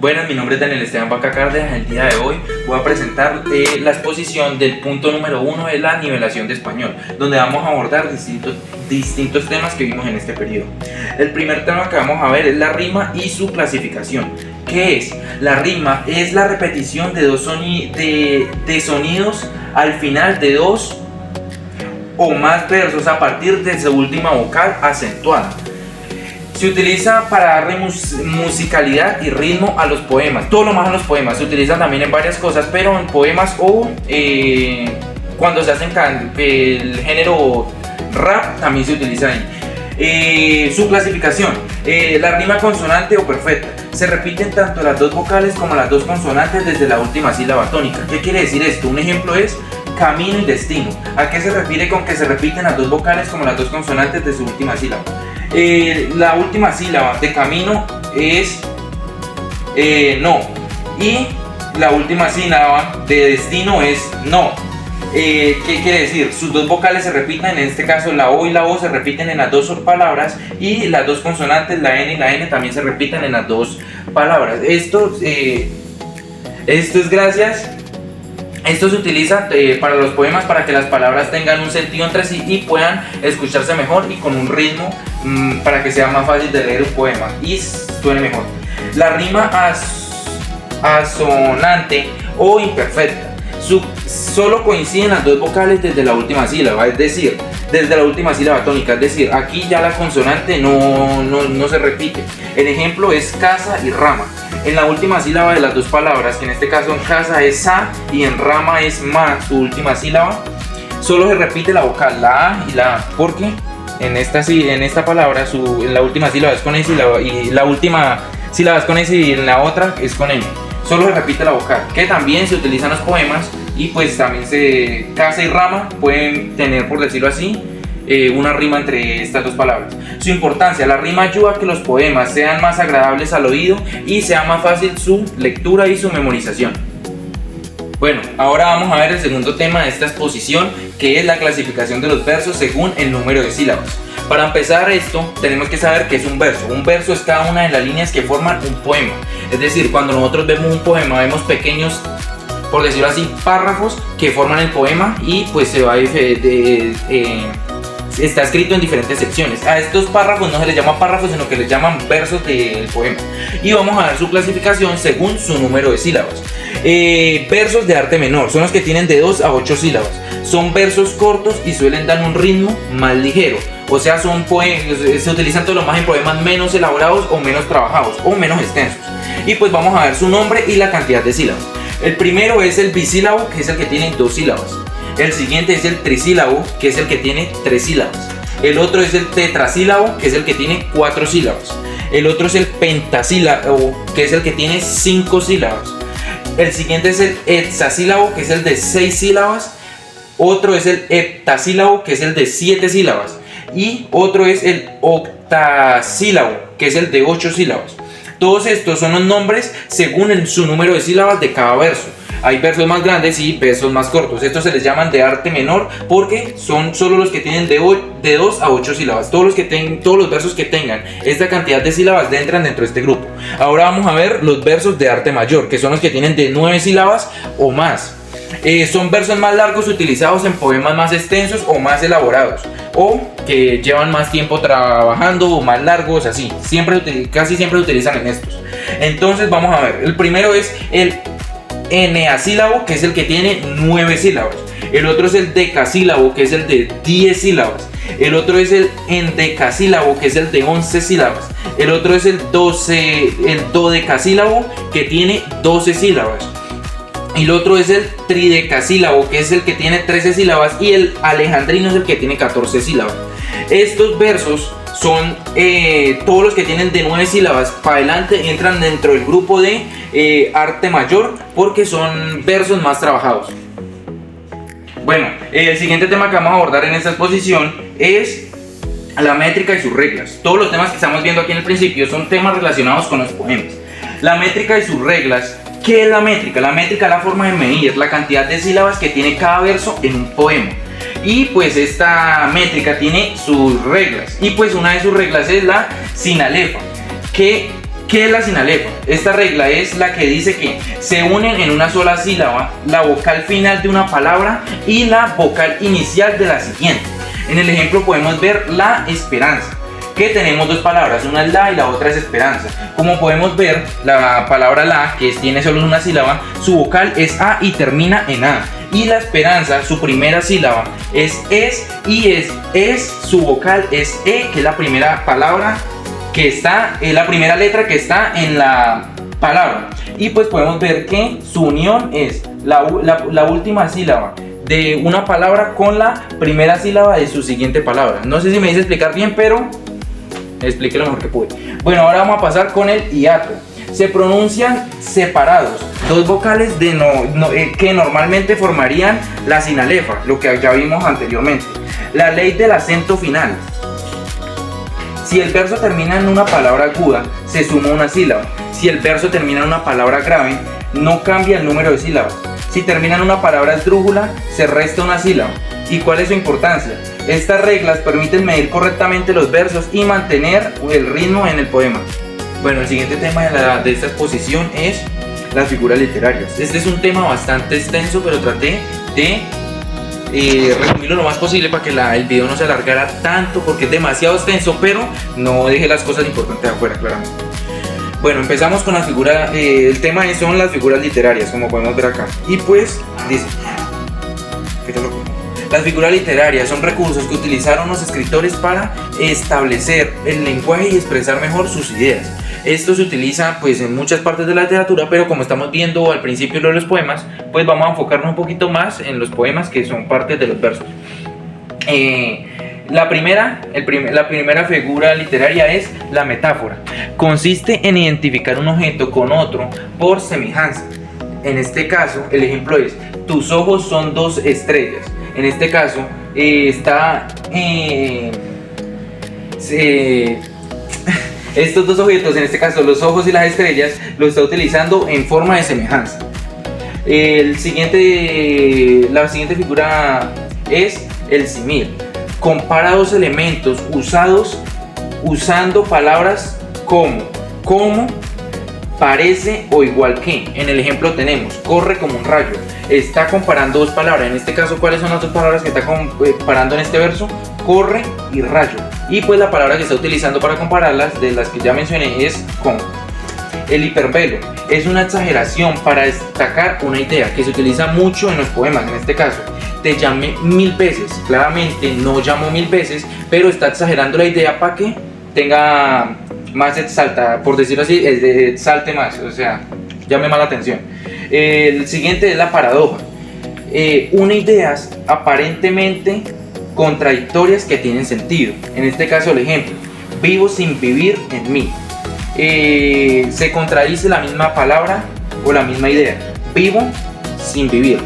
Buenas, mi nombre es Daniel Esteban Vaca Cárdenas. El día de hoy voy a presentar la exposición del punto número 1 de la nivelación de español, donde vamos a abordar distintos temas que vimos en este periodo. El primer tema que vamos a ver es la rima y su clasificación. ¿Qué es? La rima es la repetición de sonidos al final de dos o más versos a partir de su última vocal acentuada. Se utiliza para darle musicalidad y ritmo a los poemas, todo lo más a los poemas. Se utiliza también en varias cosas, pero en poemas o cuando se hacen el género rap también se utiliza ahí. Su clasificación, la rima consonante o perfecta. Se repiten tanto las dos vocales como las dos consonantes desde la última sílaba tónica. ¿Qué quiere decir esto? Un ejemplo es camino y destino. ¿A qué se refiere con que se repiten las dos vocales como las dos consonantes de su última sílaba? La última sílaba de camino es no, y la última sílaba de destino es no. ¿Qué quiere decir? Sus dos vocales se repiten, en este caso la O y la O se repiten en las dos palabras, y las dos consonantes, la N y la N, también se repiten en las dos palabras. Esto se utiliza para los poemas, para que las palabras tengan un sentido entre sí y puedan escucharse mejor y con un ritmo para que sea más fácil de leer un poema y suene mejor. La rima asonante o imperfecta. Solo coinciden las dos vocales desde la última sílaba, es decir, desde la última sílaba tónica, es decir, aquí ya la consonante no se repite. El ejemplo es casa y rama. En la última sílaba de las dos palabras, que en este caso en casa es sa y en rama es ma, su última sílaba, solo se repite la vocal, la a y la a, porque en esta palabra en la última sílaba es con S y la última sílaba es con S y en la otra es con M. Solo se repite la vocal, que también se utiliza en los poemas, y pues también casa y rama pueden tener, por decirlo así, una rima entre estas dos palabras. Su importancia: la rima ayuda a que los poemas sean más agradables al oído y sea más fácil su lectura y su memorización. Bueno, ahora vamos a ver el segundo tema de esta exposición, que es la clasificación de los versos según el número de sílabas. Para empezar esto, tenemos que saber qué es un verso. Un verso es cada una de las líneas que forman un poema. Es decir, cuando nosotros vemos un poema, vemos pequeños, por decirlo así, párrafos que forman el poema, y pues está escrito en diferentes secciones. A estos párrafos no se les llama párrafos, sino que les llaman versos del poema. Y vamos a ver su clasificación según su número de sílabas. Versos de arte menor son los que tienen de 2 a 8 sílabas. Son versos cortos y suelen dar un ritmo más ligero. O sea, se utilizan todos los más en poemas menos elaborados o menos trabajados o menos extensos. Y pues vamos a ver su nombre y la cantidad de sílabas. El primero es el bisílabo, que es el que tiene 2 sílabas. El siguiente es el trisílabo, que es el que tiene 3 sílabas. El otro es el tetrasílabo, que es el que tiene 4 sílabas. El otro es el pentasílabo, que es el que tiene 5 sílabas. El siguiente es el hexasílabo, que es el de 6 sílabas. Otro es el heptasílabo, que es el de 7 sílabas. Y otro es el octasílabo, que es el de 8 sílabas. Todos estos son los nombres según su número de sílabas de cada verso. Hay versos más grandes y versos más cortos. Estos se les llaman de arte menor porque son solo los que tienen de 2 a 8 sílabas. Todos los versos que tengan esta cantidad de sílabas entran dentro de este grupo. Ahora vamos a ver los versos de arte mayor, que son los que tienen de 9 sílabas o más. Son versos más largos utilizados en poemas más extensos o más elaborados, o que llevan más tiempo trabajando, o más largos, así. Casi siempre se utilizan en estos. Entonces vamos a ver. El primero es el eneasílabo, que es el que tiene 9 sílabas. El otro es el decasílabo, que es el de 10 sílabas. El otro es el endecasílabo, que es el de 11 sílabas. El otro es el dodecasílabo, que tiene 12 sílabas. Y el otro es el tridecasílabo, que es el que tiene 13 sílabas. Y el alejandrino es el que tiene 14 sílabas. Estos versos son todos los que tienen de 9 sílabas para adelante, entran dentro del grupo de arte mayor, porque son versos más trabajados. Bueno, el siguiente tema que vamos a abordar en esta exposición es la métrica y sus reglas. Todos los temas que estamos viendo aquí en el principio son temas relacionados con los poemas. La métrica y sus reglas. ¿Qué es la métrica? La métrica es la forma de medir la cantidad de sílabas que tiene cada verso en un poema. Y pues esta métrica tiene sus reglas. Y pues una de sus reglas es la sinalefa, que ¿Qué es la sinalefa? Esta regla es la que dice que se unen en una sola sílaba la vocal final de una palabra y la vocal inicial de la siguiente. En el ejemplo podemos ver la esperanza, que tenemos dos palabras, una es la y la otra es esperanza. Como podemos ver, la palabra la, que tiene solo una sílaba, su vocal es a y termina en a. Y la esperanza, su primera sílaba es y su vocal es e, que es la primera palabra que está, la primera letra que está en la palabra. Y pues podemos ver que su unión es la última sílaba de una palabra con la primera sílaba de su siguiente palabra. No sé si me hice explicar bien, pero expliqué lo mejor que pude. Bueno, ahora vamos a pasar con el hiato. Se pronuncian separados dos vocales que normalmente formarían la sinalefa, lo que ya vimos anteriormente. La ley del acento final. Si el verso termina en una palabra aguda, se suma una sílaba. Si el verso termina en una palabra grave, no cambia el número de sílabas. Si termina en una palabra esdrújula, se resta una sílaba. ¿Y cuál es su importancia? Estas reglas permiten medir correctamente los versos y mantener el ritmo en el poema. Bueno, el siguiente tema de esta exposición es las figuras literarias. Este es un tema bastante extenso, pero traté de resumirlo lo más posible para que el video no se alargara tanto, porque es demasiado extenso, pero no dejé las cosas importantes afuera, claramente. Bueno, empezamos con las figuras. El tema son las figuras literarias, como podemos ver acá. Y pues dice: las figuras literarias son recursos que utilizaron los escritores para establecer el lenguaje y expresar mejor sus ideas. Esto se utiliza pues en muchas partes de la literatura, pero como estamos viendo al principio de los poemas, pues vamos a enfocarnos un poquito más en los poemas, que son partes de los versos. La primera figura literaria es la metáfora. Consiste en identificar un objeto con otro por semejanza. En este caso, el ejemplo es: tus ojos son dos estrellas. En este caso, estos dos objetos, en este caso los ojos y las estrellas, lo está utilizando en forma de semejanza. La siguiente figura es el símil. Compara dos elementos usados usando palabras como, parece o igual que. En el ejemplo tenemos: corre como un rayo. Está comparando dos palabras. En este caso, ¿cuáles son las dos palabras que está comparando en este verso? Corre y rayo. Y pues la palabra que está utilizando para compararlas, de las que ya mencioné, es con. El hiperbelo es una exageración para destacar una idea, que se utiliza mucho en los poemas. En este caso, te llamé 1000 veces. Claramente no llamó 1000 veces, pero está exagerando la idea para que tenga más exalta, por decirlo así, exalte más, o sea, llame más la atención. El siguiente es la paradoja. Une ideas aparentemente contradictorias que tienen sentido. En este caso, el ejemplo: vivo sin vivir en mí. Se contradice la misma palabra o la misma idea: vivo sin vivir.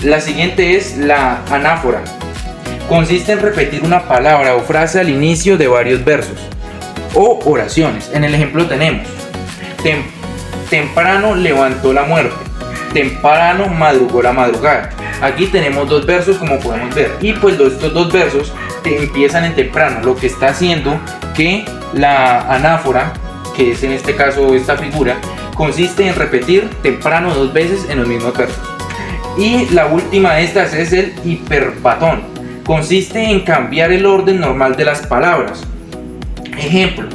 La siguiente es la anáfora. Consiste en repetir una palabra o frase al inicio de varios versos o oraciones. En el ejemplo tenemos: temprano levantó la muerte, temprano madrugó la madrugada. Aquí tenemos dos versos, como podemos ver, y pues estos dos versos empiezan en temprano, lo que está haciendo que la anáfora, que es en este caso esta figura, consiste en repetir temprano dos veces en los mismos versos. Y la última de estas es el hiperbatón. Consiste en cambiar el orden normal de las palabras. Ejemplo: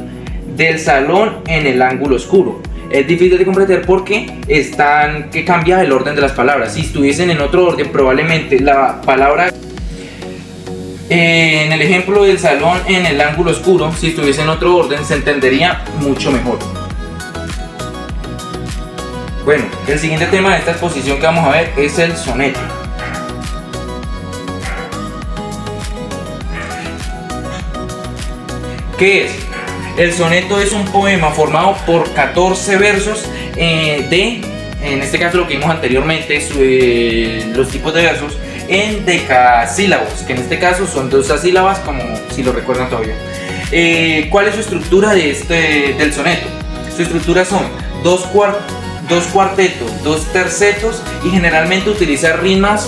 del salón en el ángulo oscuro. Es difícil de comprender porque que cambia el orden de las palabras. Si estuviesen en otro orden, probablemente la palabra en el ejemplo del salón en el ángulo oscuro, si estuviese en otro orden, se entendería mucho mejor. Bueno, el siguiente tema de esta exposición que vamos a ver es el soneto. ¿Qué es? El soneto es un poema formado por 14 versos en este caso lo que vimos anteriormente, los tipos de versos en decasílabos, que en este caso son 12 sílabas, como si lo recuerdan todavía. ¿Cuál es su estructura del soneto? Su estructura son dos cuartetos, dos tercetos, y generalmente utiliza rima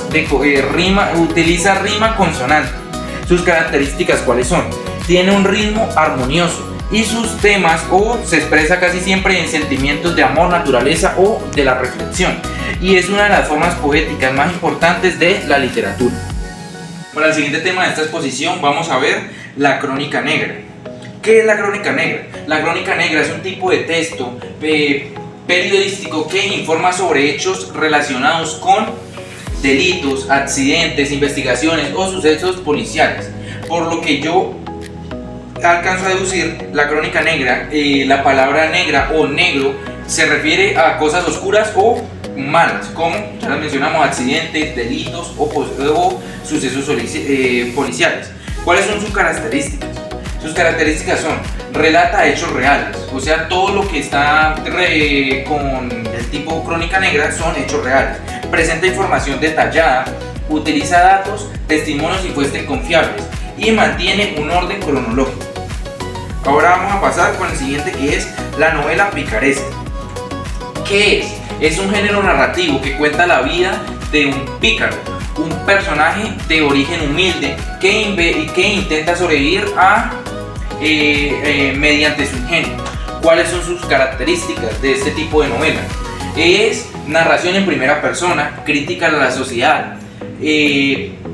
consonante. Sus características, ¿cuáles son? Tiene un ritmo armonioso y sus temas o se expresa casi siempre en sentimientos de amor, naturaleza o de la reflexión, y es una de las formas poéticas más importantes de la literatura. Para el siguiente tema de esta exposición vamos a ver la crónica negra. ¿Qué es la crónica negra? La crónica negra es un tipo de texto periodístico que informa sobre hechos relacionados con delitos, accidentes, investigaciones o sucesos policiales. Por lo que yo alcanzo a deducir, la crónica negra, la palabra negra o negro se refiere a cosas oscuras o malas, como ya las mencionamos, accidentes, delitos o sucesos policiales. ¿Cuáles son sus características? Sus características son: relata hechos reales, o sea, todo lo que está con el tipo crónica negra son hechos reales. Presenta información detallada, utiliza datos, testimonios y fuentes confiables y mantiene un orden cronológico. Ahora vamos a pasar con el siguiente, que es la novela picaresca. ¿Qué es? Es un género narrativo que cuenta la vida de un pícaro, un personaje de origen humilde que intenta sobrevivir mediante su ingenio. ¿Cuáles son sus características de este tipo de novela? Es narración en primera persona, crítica a la sociedad,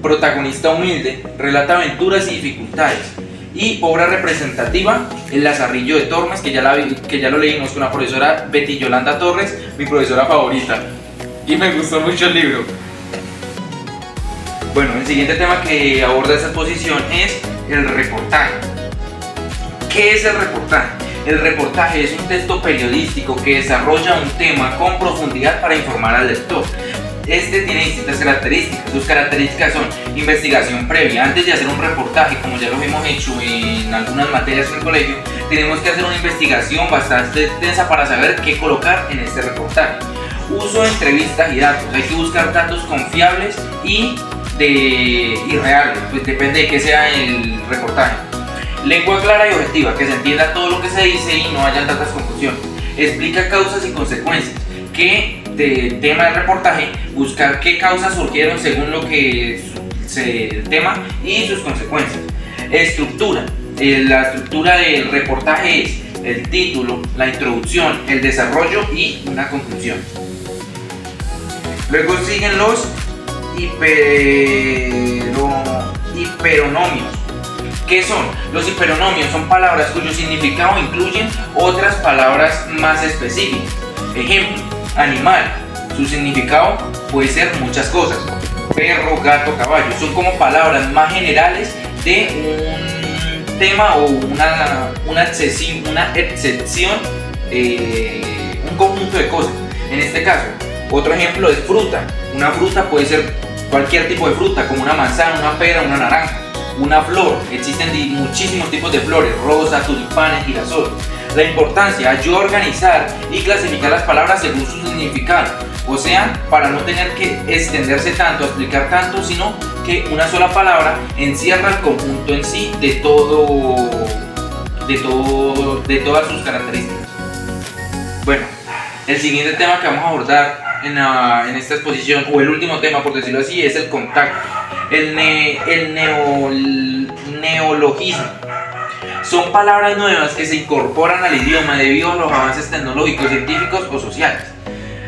protagonista humilde, relata aventuras y dificultades, y obra representativa, El Lazarrillo de Tormes, que ya lo leímos con la profesora Betty Yolanda Torres, mi profesora favorita, y me gustó mucho el libro. Bueno, el siguiente tema que aborda esta exposición es el reportaje. ¿Qué es el reportaje? El reportaje es un texto periodístico que desarrolla un tema con profundidad para informar al lector. Este tiene distintas características. Sus características son: investigación previa. Antes de hacer un reportaje, como ya lo hemos hecho en algunas materias en el colegio, tenemos que hacer una investigación bastante extensa para saber qué colocar en este reportaje. Uso de entrevistas y datos. Hay que buscar datos confiables y reales, pues depende de qué sea el reportaje. Lengua clara y objetiva, que se entienda todo lo que se dice y no haya tantas confusiones. Explica causas y consecuencias. Que del tema del reportaje, buscar qué causas surgieron según lo que el tema y sus consecuencias. Estructura. La estructura del reportaje es el título, la introducción, el desarrollo y una conclusión. Luego siguen los hiperonomios. ¿Qué son? Los hiperonomios son palabras cuyo significado incluyen otras palabras más específicas. Ejemplo: animal. Su significado puede ser muchas cosas. Perro, gato, caballo. Son como palabras más generales de un tema o una excepción, un conjunto de cosas. En este caso, otro ejemplo es fruta. Una fruta puede ser cualquier tipo de fruta, como una manzana, una pera, una naranja. Una flor. Existen muchísimos tipos de flores: rosa, tulipanes, girasol. La importancia: ayuda a organizar y clasificar las palabras según su significado, o sea, para no tener que extenderse tanto, explicar tanto, sino que una sola palabra encierra el conjunto en sí de todas sus características. Bueno, el siguiente tema que vamos a abordar en esta exposición, o el último tema por decirlo así, es el contacto. El neologismo. Son palabras nuevas que se incorporan al idioma debido a los avances tecnológicos, científicos o sociales.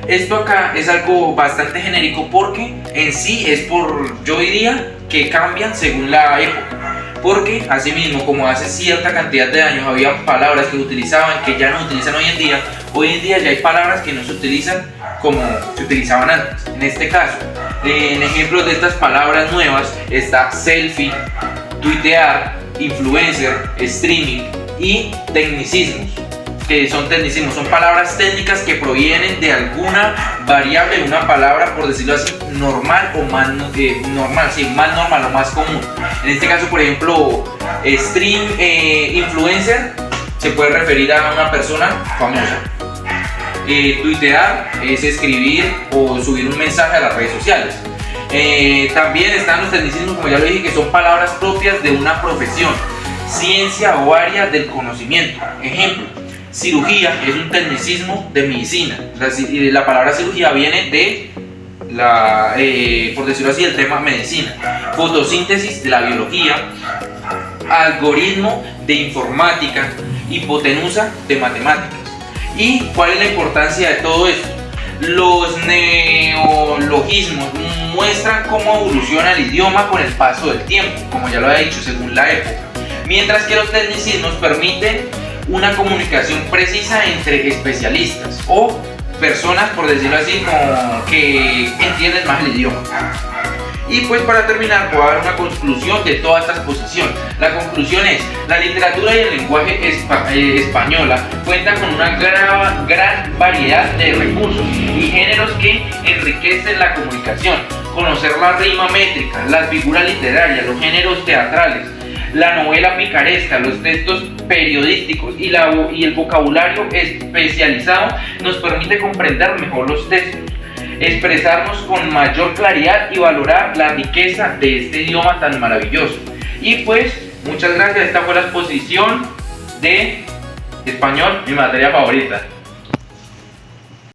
Esto acá es algo bastante genérico porque en sí yo diría que cambian según la época. Porque asimismo, como hace cierta cantidad de años había palabras que utilizaban que ya no utilizan hoy en día ya hay palabras que no se utilizan como se utilizaban antes. En este caso, en ejemplos de estas palabras nuevas está selfie, tuitear, influencer, streaming y tecnicismos. Que son tecnicismos, son palabras técnicas que provienen de alguna variable de una palabra, por decirlo así, normal o más normal, sí, más normal o más común. En este caso, por ejemplo, influencer se puede referir a una persona famosa. Tuitear es escribir o subir un mensaje a las redes sociales. También están los tecnicismos, como ya lo dije, que son palabras propias de una profesión, ciencia o área del conocimiento. Ejemplo: cirugía es un tecnicismo de medicina. La palabra cirugía viene de por decirlo así, el tema medicina. Fotosíntesis de la biología. Algoritmo de informática. hipotenusa de matemáticas. ¿Y cuál es la importancia de todo esto? Los neologismos muestran cómo evoluciona el idioma con el paso del tiempo, como ya lo había dicho, según la época, mientras que los tecnicismos permiten una comunicación precisa entre especialistas o personas, por decirlo así, como que entienden más el idioma. Y pues para terminar voy a dar una conclusión de toda esta exposición. La conclusión es: la literatura y el lenguaje española cuentan con una gran variedad de recursos y géneros que enriquecen la comunicación. Conocer la rima métrica, las figuras literarias, los géneros teatrales, la novela picaresca, los textos periodísticos y el vocabulario especializado nos permite comprender mejor los textos, expresarnos con mayor claridad y valorar la riqueza de este idioma tan maravilloso. Y pues, muchas gracias. Esta fue la exposición de español, mi materia favorita.